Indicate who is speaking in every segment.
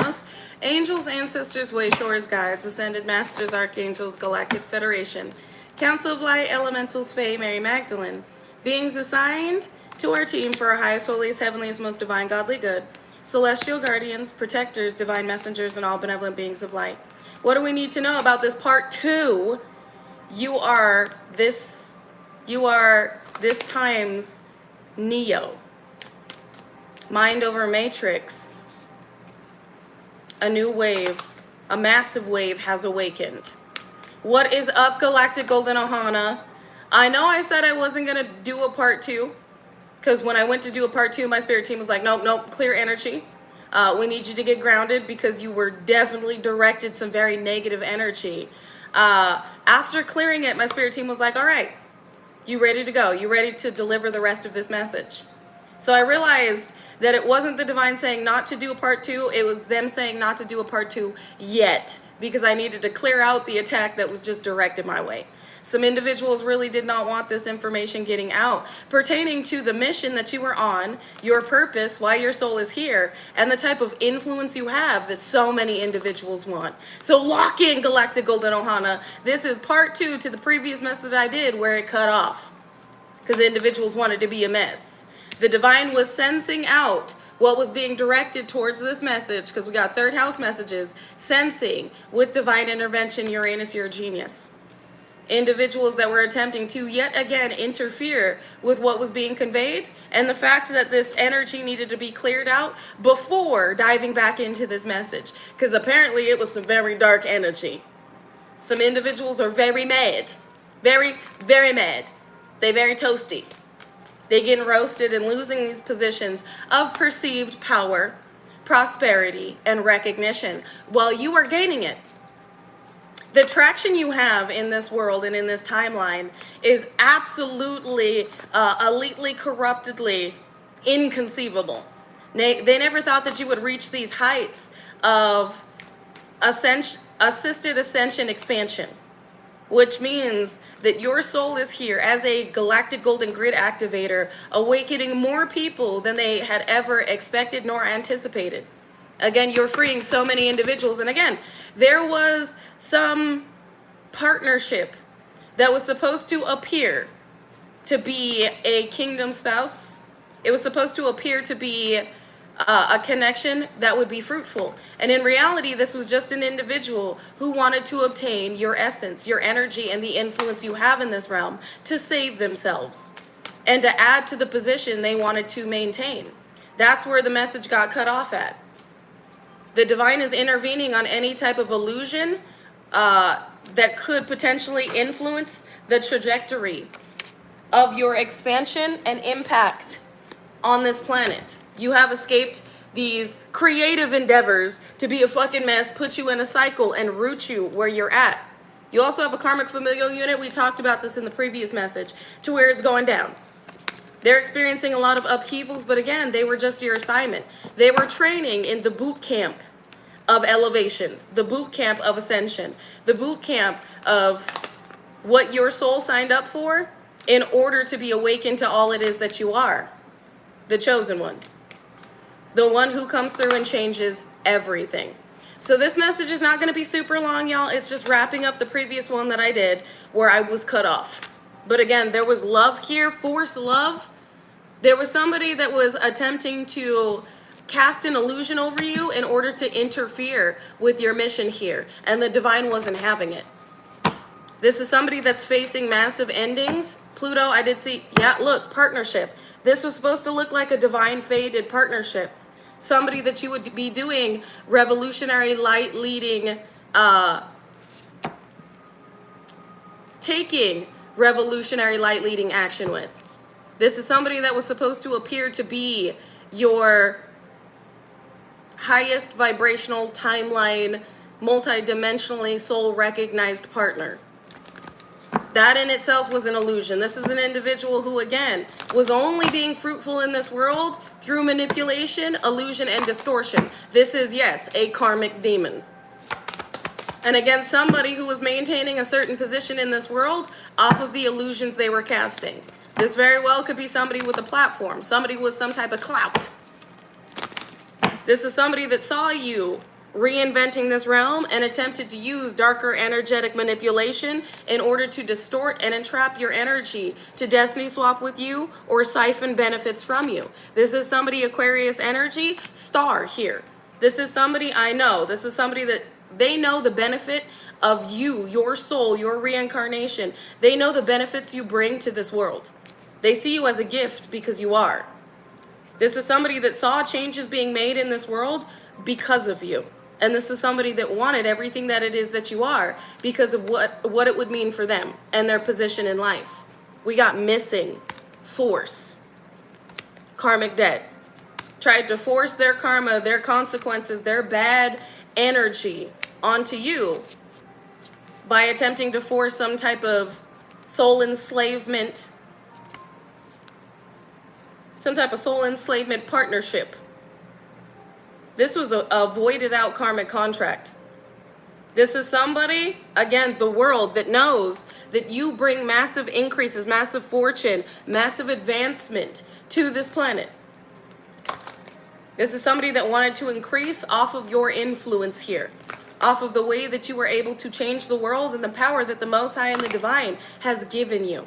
Speaker 1: Cosmos, angels, ancestors, wayshores, guides, ascended masters, archangels, galactic federation, council of light, elementals, fae, Mary Magdalene, beings assigned to our team for our highest, holiest, heavenliest, most divine, godly good, celestial guardians, protectors, divine messengers, and all benevolent beings of light. What do we need to know about this part 2? You are this time's Neo. Mind over matrix. A new wave, a massive wave has awakened. What is up, Galactic Golden Ohana? I know I said I wasn't going to do a part 2, because when I went to do a part 2, my spirit team was like, nope, clear energy. We need you to get grounded because you were definitely directed some very negative energy. After clearing it, my spirit team was like, all right, you ready to go? You ready to deliver the rest of this message? So I realized that it wasn't the divine saying not to do a part 2, it was them saying not to do a part 2 yet, because I needed to clear out the attack that was just directed my way. Some individuals really did not want this information getting out pertaining to the mission that you were on, your purpose, why your soul is here, and the type of influence you have that so many individuals want. So lock in, Galactic Golden Ohana. This is part 2 to the previous message I did where it cut off because individuals wanted to be a mess. The divine was sensing out what was being directed towards this message, because we got third house messages, sensing with divine intervention, Uranus, you're a genius. Individuals that were attempting to yet again interfere with what was being conveyed, and the fact that this energy needed to be cleared out before diving back into this message, because apparently it was some very dark energy. Some individuals are very mad, very, very mad. They very toasty. They getting roasted and losing these positions of perceived power, prosperity, and recognition while you are gaining it. The traction you have in this world and in this timeline is absolutely, elitely, corruptedly inconceivable. They never thought that you would reach these heights of assisted ascension expansion, which means that your soul is here as a galactic golden grid activator, awakening more people than they had ever expected nor anticipated. Again, you're freeing so many individuals. And again, there was some partnership that was supposed to appear to be a kingdom spouse. It was supposed to appear to be a connection that would be fruitful. And in reality, this was just an individual who wanted to obtain your essence, your energy, and the influence you have in this realm to save themselves and to add to the position they wanted to maintain. That's where the message got cut off at. The divine is intervening on any type of illusion that could potentially influence the trajectory of your expansion and impact on this planet. You have escaped these creative endeavors to be a fucking mess, put you in a cycle, and root you where you're at. You also have a karmic familial unit. We talked about this in the previous message, to where it's going down. They're experiencing a lot of upheavals, but again, they were just your assignment. They were training in the boot camp of elevation, the boot camp of ascension, the boot camp of what your soul signed up for in order to be awakened to all it is that you are, the chosen one. The one who comes through and changes everything. So this message is not going to be super long, y'all. It's just wrapping up the previous one that I did where I was cut off. But again, there was love here, force love. There was somebody that was attempting to cast an illusion over you in order to interfere with your mission here. And the divine wasn't having it. This is somebody that's facing massive endings. Pluto, I did see, yeah, look, partnership. This was supposed to look like a divine faded partnership. Somebody that you would be doing revolutionary light leading, taking revolutionary light leading action with. This is somebody that was supposed to appear to be your highest vibrational timeline, multidimensionally soul recognized partner. That in itself was an illusion. This is an individual who, again, was only being fruitful in this world through manipulation, illusion, and distortion. This is, yes, a karmic demon. And again, somebody who was maintaining a certain position in this world off of the illusions they were casting. This very well could be somebody with a platform, somebody with some type of clout. This is somebody that saw you reinventing this realm and attempted to use darker energetic manipulation in order to distort and entrap your energy to destiny swap with you or siphon benefits from you. This is somebody Aquarius energy, star here. This is somebody I know. This is somebody that they know the benefit of you, your soul, your reincarnation. They know the benefits you bring to this world. They see you as a gift because you are. This is somebody that saw changes being made in this world because of you. And this is somebody that wanted everything that it is that you are because of what it would mean for them and their position in life. We got missing, force, karmic debt. Tried to force their karma, their consequences, their bad energy onto you by attempting to force some type of soul enslavement, partnership. This was a voided out karmic contract. This is somebody, again, the world that knows that you bring massive increases, massive fortune, massive advancement to this planet. This is somebody that wanted to increase off of your influence here, off of the way that you were able to change the world and the power that the Most High and the Divine has given you.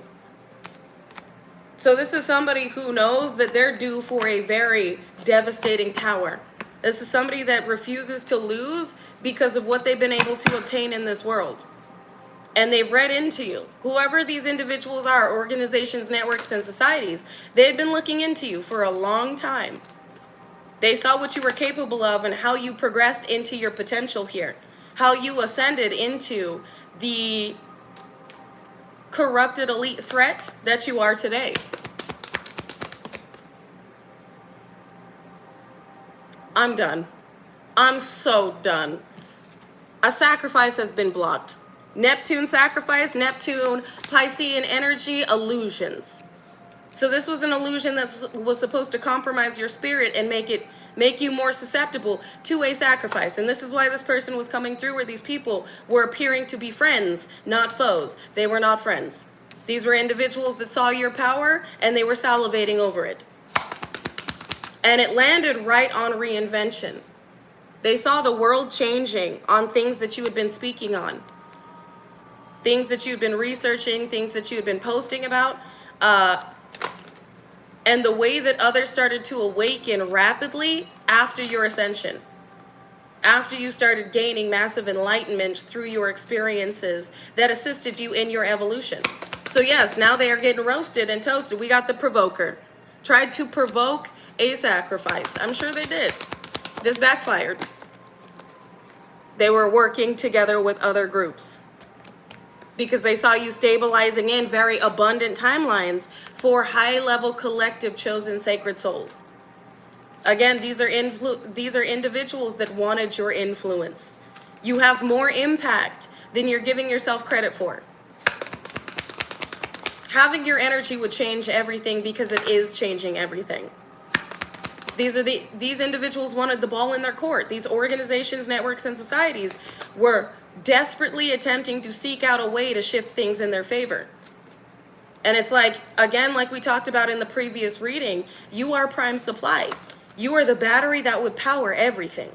Speaker 1: So this is somebody who knows that they're due for a very devastating tower. This is somebody that refuses to lose because of what they've been able to obtain in this world. And they've read into you. Whoever these individuals are, organizations, networks, and societies, they've been looking into you for a long time. They saw what you were capable of and how you progressed into your potential here. How you ascended into the corrupted elite threat that you are today. I'm done. I'm so done. A sacrifice has been blocked. Neptune sacrifice, Neptune, Piscean energy, illusions. So this was an illusion that was supposed to compromise your spirit and make you more susceptible to a sacrifice. And this is why this person was coming through, where these people were appearing to be friends, not foes. They were not friends. These were individuals that saw your power and they were salivating over it. And it landed right on reinvention. They saw the world changing on things that you had been speaking on. Things that you'd been researching, things that you had been posting about. And the way that others started to awaken rapidly after your ascension. After you started gaining massive enlightenment through your experiences that assisted you in your evolution. So yes, now they are getting roasted and toasted. We got the provoker. Tried to provoke a sacrifice. I'm sure they did. This backfired. They were working together with other groups because they saw you stabilizing in very abundant timelines for high-level collective chosen sacred souls. Again, these are individuals that wanted your influence. You have more impact than you're giving yourself credit for. Having your energy would change everything because it is changing everything. These individuals wanted the ball in their court. These organizations, networks, and societies were desperately attempting to seek out a way to shift things in their favor. And it's like, again, like we talked about in the previous reading, you are prime supply. You are the battery that would power everything.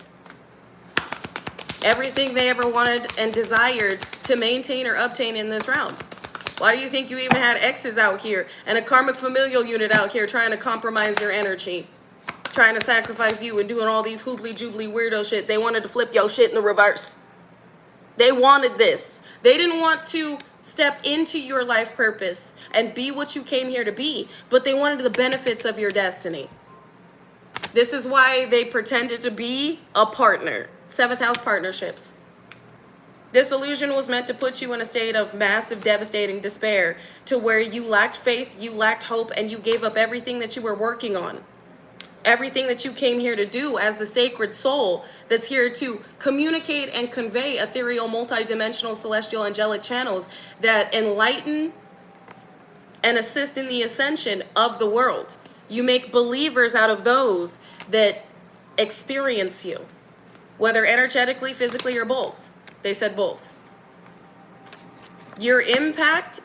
Speaker 1: Everything they ever wanted and desired to maintain or obtain in this realm. Why do you think you even had exes out here and a karmic familial unit out here trying to compromise your energy? Trying to sacrifice you and doing all these hoobly-joobly weirdo shit. They wanted to flip your shit in the reverse. They wanted this. They didn't want to step into your life purpose and be what you came here to be, but they wanted the benefits of your destiny. This is why they pretended to be a partner. 7th house partnerships. This illusion was meant to put you in a state of massive, devastating despair to where you lacked faith, you lacked hope, and you gave up everything that you were working on. Everything that you came here to do as the sacred soul that's here to communicate and convey ethereal, multidimensional, celestial, angelic channels that enlighten and assist in the ascension of the world. You make believers out of those that experience you, whether energetically, physically, or both. They said both. Your impact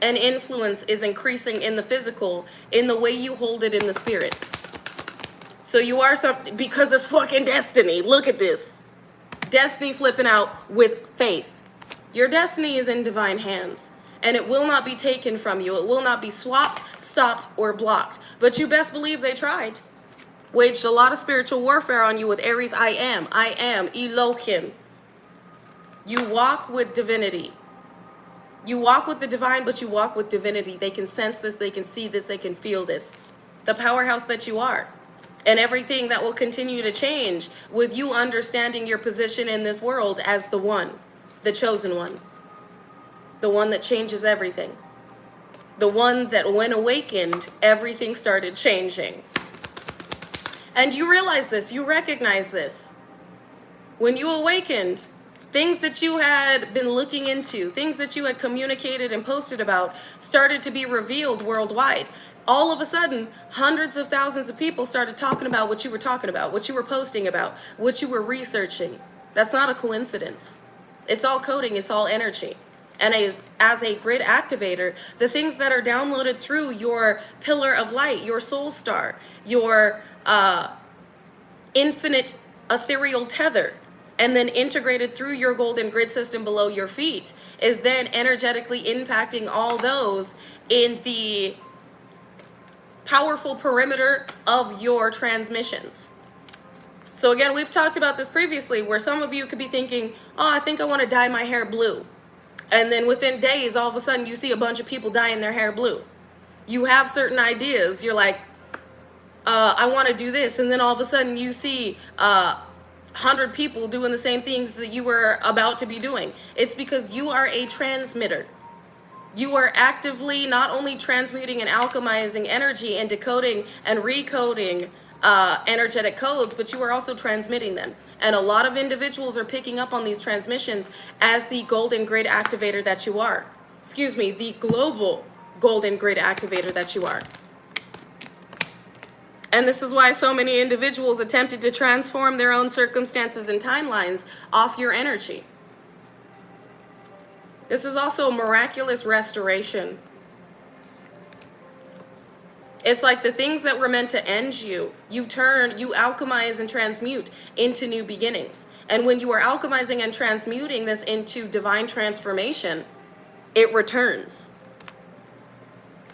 Speaker 1: and influence is increasing in the physical, in the way you hold it in the spirit. So you are something because it's fucking destiny. Look at this. Destiny flipping out with faith. Your destiny is in divine hands, and it will not be taken from you. It will not be swapped, stopped, or blocked. But you best believe they tried. Waged a lot of spiritual warfare on you with Aries. I am Elohim. You walk with divinity. You walk with the divine, but you walk with divinity. They can sense this, they can see this, they can feel this. The powerhouse that you are. And everything that will continue to change with you understanding your position in this world as the one, the chosen one. The one that changes everything. The one that when awakened, everything started changing. And you realize this, you recognize this. When you awakened, things that you had been looking into, things that you had communicated and posted about, started to be revealed worldwide. All of a sudden, hundreds of thousands of people started talking about what you were talking about, what you were posting about, what you were researching. That's not a coincidence. It's all coding, it's all energy. And as a grid activator, the things that are downloaded through your pillar of light, your soul star, your infinite ethereal tether, and then integrated through your golden grid system below your feet, is then energetically impacting all those in the powerful perimeter of your transmissions. So again, we've talked about this previously, where some of you could be thinking, oh, I think I want to dye my hair blue. And then within days, all of a sudden you see a bunch of people dyeing their hair blue. You have certain ideas. You're like, I want to do this. And then all of a sudden you see 100 people doing the same things that you were about to be doing. It's because you are a transmitter. You are actively not only transmuting and alchemizing energy and decoding and recoding energetic codes, but you are also transmitting them. And a lot of individuals are picking up on these transmissions as the golden grid activator that you are. Excuse me, the global golden grid activator that you are. And this is why so many individuals attempted to transform their own circumstances and timelines off your energy. This is also miraculous restoration. It's like the things that were meant to end you, you alchemize and transmute into new beginnings. And when you are alchemizing and transmuting this into divine transformation, it returns.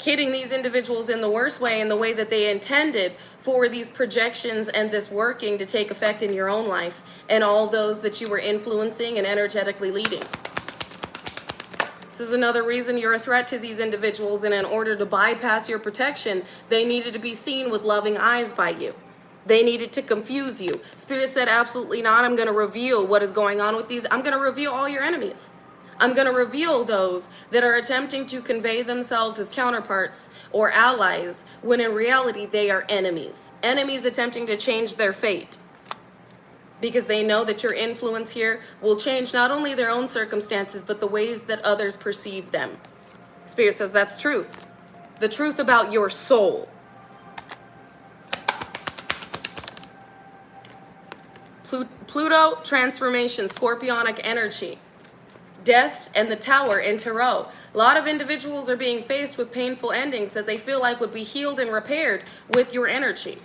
Speaker 1: Hitting these individuals in the worst way, in the way that they intended for these projections and this working to take effect in your own life and all those that you were influencing and energetically leading. This is another reason you're a threat to these individuals, and in order to bypass your protection, they needed to be seen with loving eyes by you. They needed to confuse you. Spirit said, absolutely not. I'm going to reveal what is going on with these. I'm going to reveal all your enemies. I'm going to reveal those that are attempting to convey themselves as counterparts or allies, when in reality they are enemies. Enemies attempting to change their fate. Because they know that your influence here will change not only their own circumstances, but the ways that others perceive them. Spirit says that's truth. The truth about your soul. Pluto, transformation, scorpionic energy. Death and the Tower in Tarot. A lot of individuals are being faced with painful endings that they feel like would be healed and repaired with your energy.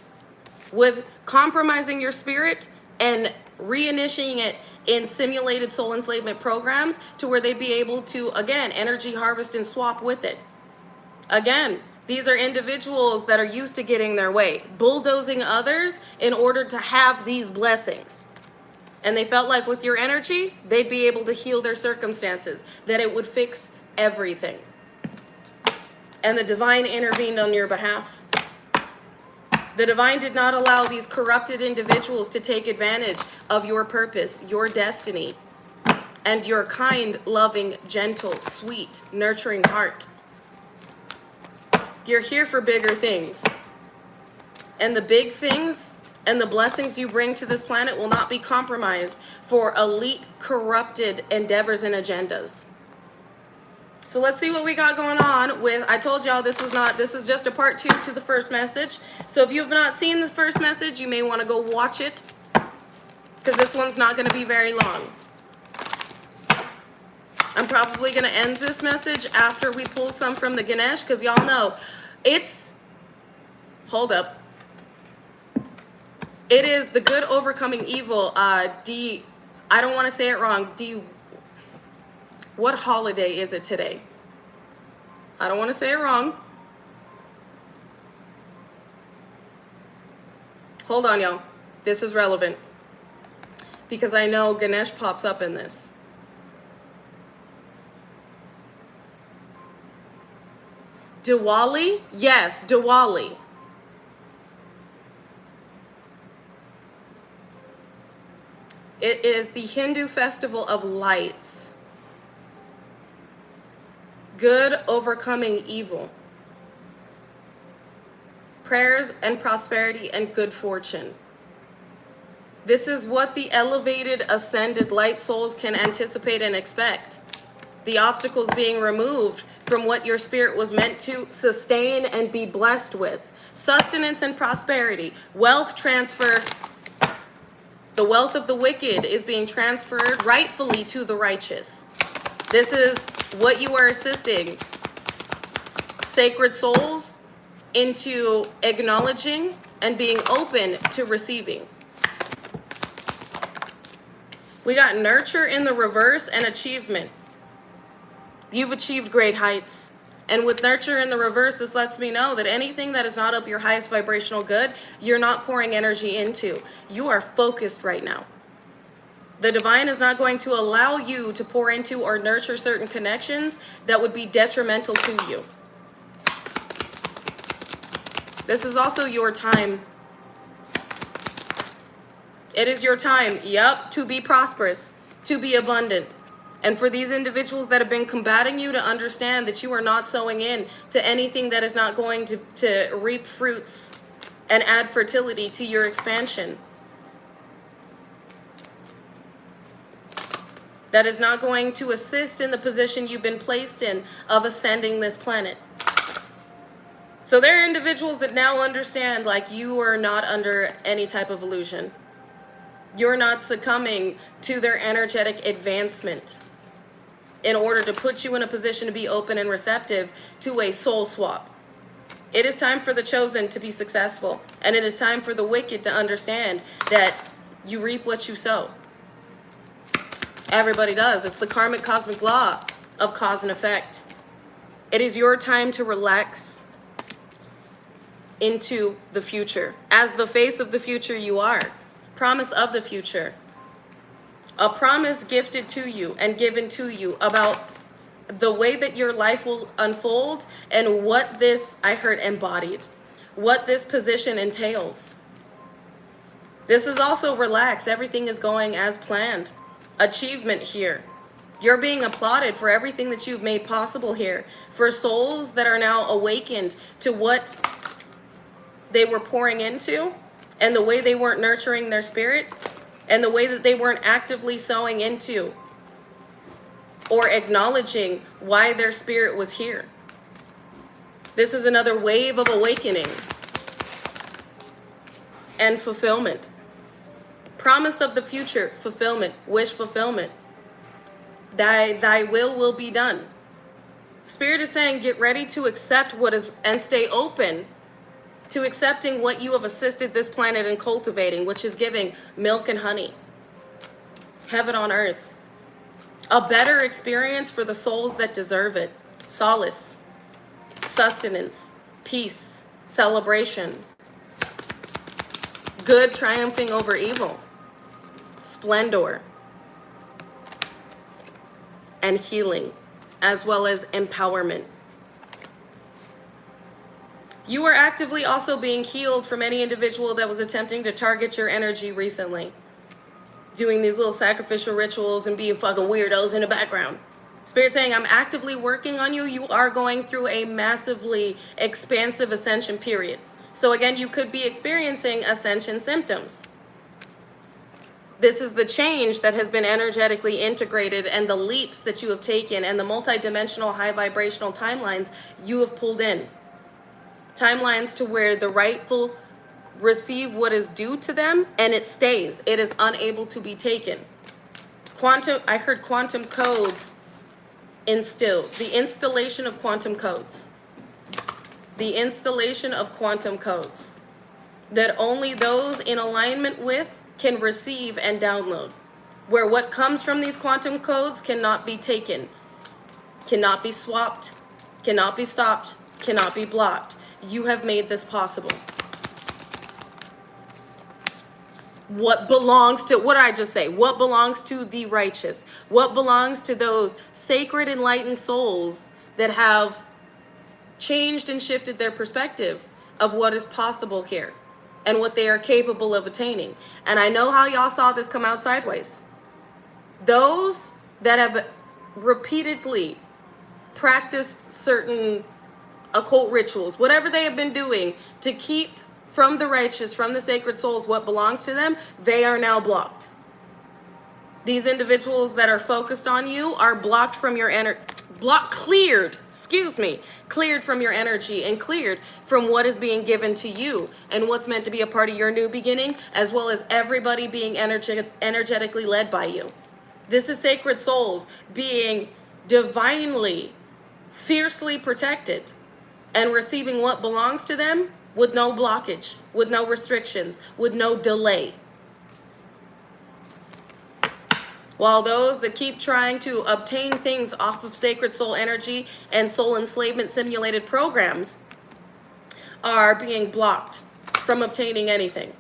Speaker 1: With compromising your spirit and reinitiating it in simulated soul enslavement programs to where they'd be able to, again, energy harvest and swap with it. Again, these are individuals that are used to getting their way, bulldozing others in order to have these blessings. And they felt like with your energy, they'd be able to heal their circumstances, that it would fix everything. And the divine intervened on your behalf. The divine did not allow these corrupted individuals to take advantage of your purpose, your destiny, and your kind, loving, gentle, sweet, nurturing heart. You're here for bigger things. And the big things and the blessings you bring to this planet will not be compromised for elite, corrupted endeavors and agendas. So let's see what we got going on with, I told y'all this is just a part 2 to the first message. So if you have not seen the first message, you may want to go watch it, because this one's not going to be very long. I'm probably going to end this message after we pull some from the Ganesh, because y'all know hold up. It is the good overcoming evil, I don't want to say it wrong. What holiday is it today? I don't want to say it wrong. Hold on, y'all. This is relevant because I know Ganesh pops up in this. Diwali? Yes, Diwali. It is the Hindu festival of lights. Good overcoming evil. Prayers and prosperity and good fortune. This is what the elevated, ascended light souls can anticipate and expect. The obstacles being removed from what your spirit was meant to sustain and be blessed with. Sustenance and prosperity. Wealth transfer. The wealth of the wicked is being transferred rightfully to the righteous. This is what you are assisting sacred souls into acknowledging and being open to receiving. We got nurture in the reverse and achievement. You've achieved great heights. And with nurture in the reverse, this lets me know that anything that is not of your highest vibrational good, you're not pouring energy into. You are focused right now. The divine is not going to allow you to pour into or nurture certain connections that would be detrimental to you. This is also your time. It is your time, to be prosperous, to be abundant. And for these individuals that have been combating you to understand that you are not sowing in to anything that is not going to reap fruits and add fertility to your expansion. That is not going to assist in the position you've been placed in of ascending this planet. So there are individuals that now understand, like, you are not under any type of illusion. You're not succumbing to their energetic advancement in order to put you in a position to be open and receptive to a soul swap. It is time for the chosen to be successful, and it is time for the wicked to understand that you reap what you sow. Everybody does. It's the karmic cosmic law of cause and effect. It is your time to relax into the future. As the face of the future you are. Promise of the future. A promise gifted to you and given to you about the way that your life will unfold and what this, I heard, embodied. What this position entails. This is also relaxed. Everything is going as planned. Achievement here. You're being applauded for everything that you've made possible here. For souls that are now awakened to what they were pouring into and the way they weren't nurturing their spirit and the way that they weren't actively sowing into or acknowledging why their spirit was here. This is another wave of awakening and fulfillment. Promise of the future, fulfillment, wish fulfillment. Thy will be done. Spirit is saying, get ready to accept what is, and stay open to accepting what you have assisted this planet in cultivating, which is giving milk and honey, heaven on earth, a better experience for the souls that deserve it, solace, sustenance, peace, celebration, good triumphing over evil, splendor, and healing, as well as empowerment. You are actively also being healed from any individual that was attempting to target your energy recently. Doing these little sacrificial rituals and being fucking weirdos in the background. Spirit saying, I'm actively working on you. You are going through a massively expansive ascension period. So again, you could be experiencing ascension symptoms. This is the change that has been energetically integrated and the leaps that you have taken and the multidimensional high vibrational timelines you have pulled in. Timelines to where the rightful receive what is due to them and it stays. It is unable to be taken. I heard quantum codes instilled. The installation of quantum codes. The installation of quantum codes. That only those in alignment with can receive and download. where what comes from these quantum codes cannot be taken, cannot be swapped, cannot be stopped, cannot be blocked. You have made this possible. What belongs to, what did I just say? What belongs to the righteous? What belongs to those sacred enlightened souls that have changed and shifted their perspective of what is possible here and what they are capable of attaining? And I know how y'all saw this come out sideways. Those that have repeatedly practiced certain occult rituals, whatever they have been doing to keep from the righteous, from the sacred souls, what belongs to them, they are now blocked. These individuals that are focused on you are blocked from your cleared from your energy and cleared from what is being given to you and what's meant to be a part of your new beginning, as well as everybody being energetically led by you. This is sacred souls being divinely, fiercely protected and receiving what belongs to them with no blockage, with no restrictions, with no delay. While those that keep trying to obtain things off of sacred soul energy and soul enslavement simulated programs are being blocked from obtaining anything.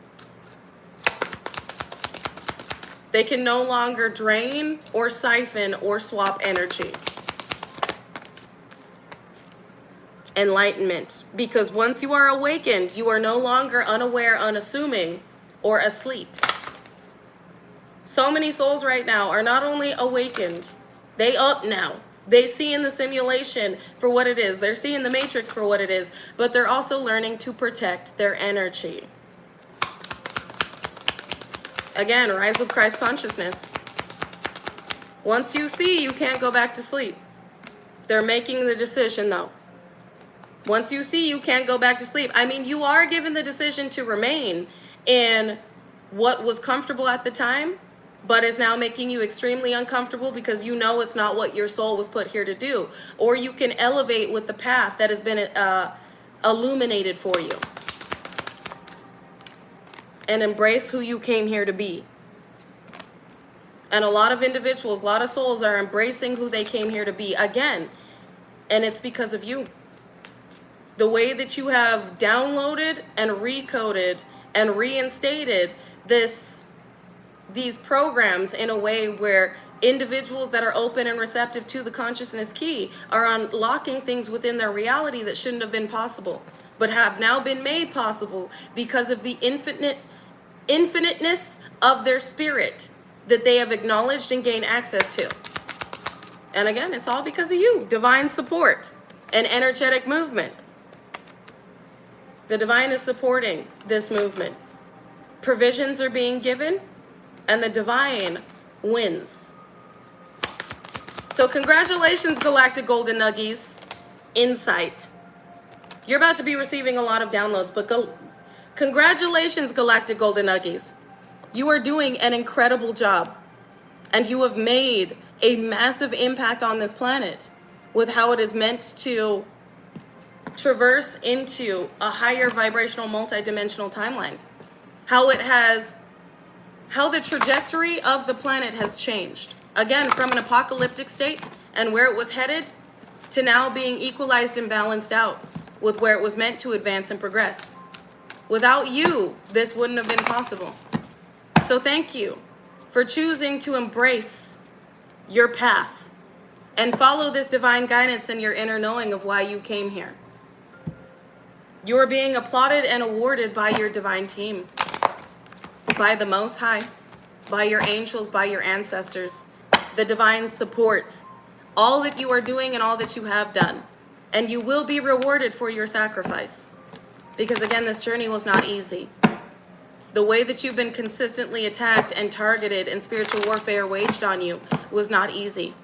Speaker 1: They can no longer drain or siphon or swap energy. Enlightenment, because once you are awakened, you are no longer unaware, unassuming, or asleep. So many souls right now are not only awakened, they up now. They see in the simulation for what it is. They're seeing the matrix for what it is, but they're also learning to protect their energy. Again, rise of Christ consciousness. Once you see, you can't go back to sleep. They're making the decision though. Once you see, you can't go back to sleep. I mean, you are given the decision to remain in what was comfortable at the time, but is now making you extremely uncomfortable because you know it's not what your soul was put here to do. Or you can elevate with the path that has been illuminated for you and embrace who you came here to be. And a lot of individuals, a lot of souls are embracing who they came here to be again, and it's because of you. The way that you have downloaded and recoded and reinstated these programs in a way where individuals that are open and receptive to the consciousness key are unlocking things within their reality that shouldn't have been possible, but have now been made possible because of the infiniteness of their spirit that they have acknowledged and gained access to. And again, it's all because of you. Divine support and energetic movement. The divine is supporting this movement. Provisions are being given, and the divine wins. So congratulations, Galactic Golden Nuggies. Insight. You're about to be receiving a lot of downloads, but congratulations, Galactic Golden Nuggies. You are doing an incredible job, and you have made a massive impact on this planet with how it is meant to traverse into a higher vibrational multidimensional timeline. How the trajectory of the planet has changed. Again, from an apocalyptic state and where it was headed to now being equalized and balanced out with where it was meant to advance and progress. Without you, this wouldn't have been possible. So thank you for choosing to embrace your path and follow this divine guidance and your inner knowing of why you came here. You are being applauded and awarded by your divine team, by the Most High, by your angels, by your ancestors. The divine supports all that you are doing and all that you have done. And you will be rewarded for your sacrifice. Because again, this journey was not easy. The way that you've been consistently attacked and targeted and spiritual warfare waged on you was not easy.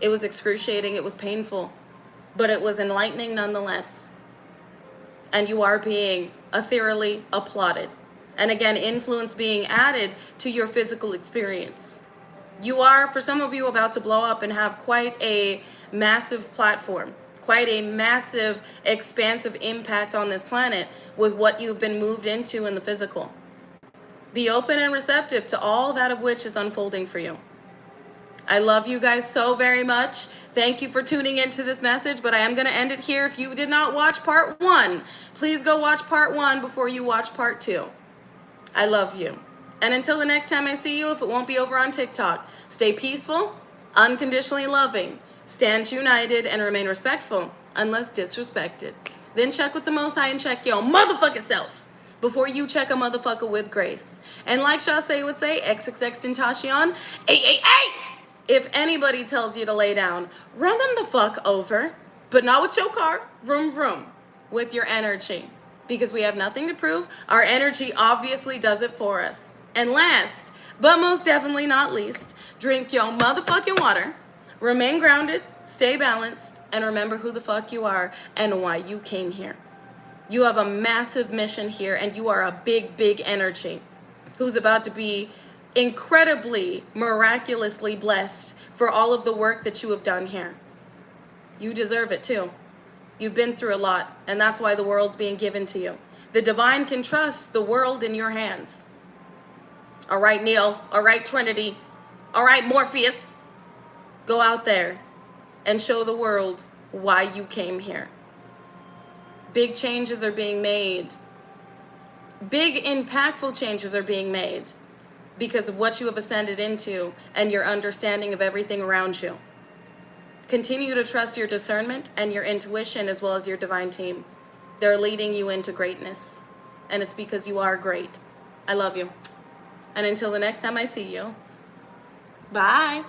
Speaker 1: It was excruciating, it was painful, but it was enlightening nonetheless. And you are being ethereally applauded. And again, influence being added to your physical experience. You are, for some of you, about to blow up and have quite a massive platform, quite a massive, expansive impact on this planet with what you've been moved into in the physical. Be open and receptive to all that of which is unfolding for you. I love you guys so very much. Thank you for tuning into this message, but I am going to end it here. If you did not watch part 1, please go watch part 1 before you watch part 2. I love you. And until the next time I see you, if it won't be over on TikTok, stay peaceful, unconditionally loving, stand united, and remain respectful unless disrespected. Then check with the Most High and check your motherfucking self before you check a motherfucker with grace. And like Shasay would say, XXX Tentacion, if anybody tells you to lay down, run them the fuck over, but not with your car, vroom vroom, with your energy. Because we have nothing to prove. Our energy obviously does it for us. And last, but most definitely not least, drink your motherfucking water, remain grounded, stay balanced, and remember who the fuck you are and why you came here. You have a massive mission here, and you are a big, big energy who's about to be incredibly, miraculously blessed for all of the work that you have done here. You deserve it too. You've been through a lot, and that's why the world's being given to you. The divine can trust the world in your hands. All right, Neil. All right, Trinity. All right, Morpheus. Go out there and show the world why you came here. Big changes are being made. Big, impactful changes are being made because of what you have ascended into and your understanding of everything around you. Continue to trust your discernment and your intuition as well as your divine team. They're leading you into greatness, and it's because you are great. I love you. And until the next time I see you, bye.